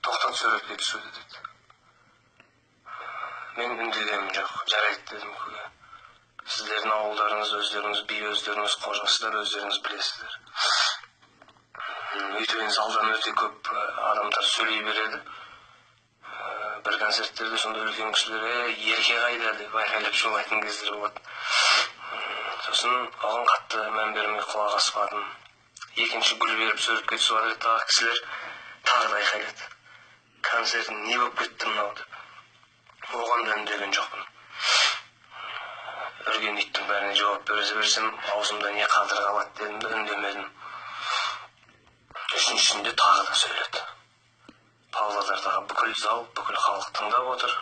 тоқтат, суретке түсуді деді. Мен үндегенім жоқ. Жарайды дедім көке. Сіздердің ауылдарыңыз, өздеріңіз би, өздеріңіз қожасыздар, өздеріңіз білесіздер. Өйтіп залдан өте көп адамдар сөйлей береді. Бір концерттерде сонда үлкен кісілер ерке қайда деп айқайлап шулайтын кездер болады. Сосын оған қатты мән бермей құлақ аспадым. Екінші гүл беріп суретке түсіп жатыр, тағы кісілер тағы да айқайлады. Концертің не болып кетті мынау деп. Оған да үндеген жоқпын. Үрген иттің бәріне жауап берсем, аузымда не қадыр қалады дедім де үндемедім. Үшіншісінде тағы да сөйледі. Павлодардағы бүкіл зал, бүкіл халық тыңдап отыр.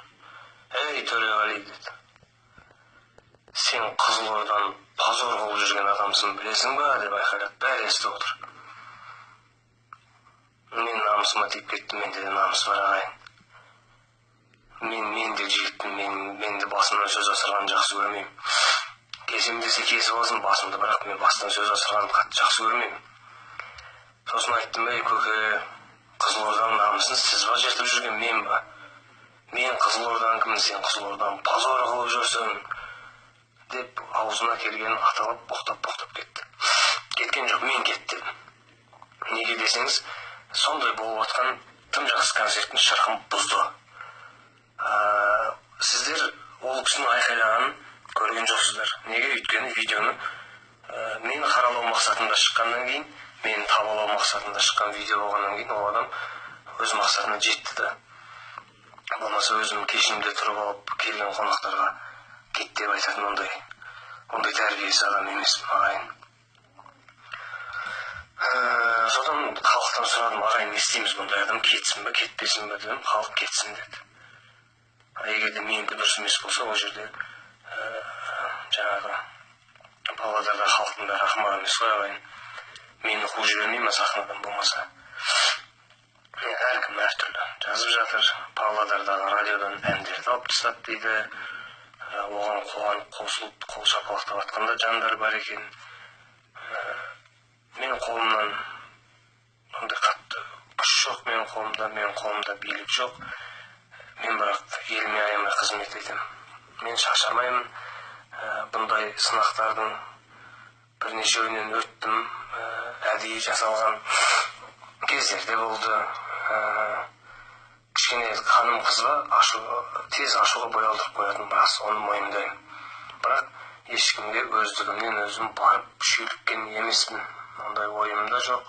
Ей, Төреғали деді. Сен Қызылордан позор қылып жүрген адамсың, білесің ба деп айқайлады. Бәрі естіп отыр. Мен намысыма тиіп кеттім, менде де намыс бар ағайын. Мен де жігітпін, мен де басымнан сөз асырғанды жақсы көрмеймін. Кесем десе кесіп алсын басымды, бірақ мен бастан сөз асырғанды қатты жақсы көрмеймін. Сосын айттым, ей көке, Қызылорданың намысын сіз ба жыртып жүрген, мен ба? Мен Қызылорданыкімін, сен Қызылордан позор қылып жүрсің деп аузына келген аталап боқтап кетті. Кеткен жоқ, мен кеттім. Неге десеңіз, сондай болып отқан тым жақсы концерттің шырқын бұзды. Сіздер ол кісінің айқайлағанын көрген жоқсыздар. Неге? Өйткені видеоны мен қаралау мақсатында шыққаннан кейін, мен табалау мақсатында шыққан видео болғаннан кейін, ол адам өз мақсатына жетті да. Болмаса өзім кешімде тұрып алып келген қонақтарға кет деп айтатын ондай тәрбиесі адам емеспін ағайын. Содан халықтан сұрадым, ағайын не істейміз, бұндай адам кетсін бе, кетпесін бе дедім. Халық кетсін деді. Егер де менікі дұрыс емес болса, ол жерде жаңағы Павлодарда халықтың бәрі ақымақ емес қой ағайын. Мені қуып жібермей ме сахнадан болмаса? Әркім әртүрлі жазып жатыр. Павлодардағы радиодан әндерді алып тастады дейді. Оған қосылып қол шапалақтап жатқанда жандар бар екен. Менің қолымнан ондай қатты күш жоқ, менің қолымда билік жоқ. Мен бірақ еліме аямай қызмет етемін. Мен шаршамаймын. Бұндай сынақтардың бірнешеуінен өттім. Әдейі жасалған кездерде болды. Кішкене ханым қызға тез ашуға бой алдырып қоятын рас, оны мойындаймын. Бірақ ешкімге өздігімнен өзім барып шүйліккен емеспін. Ондай ойым да жоқ.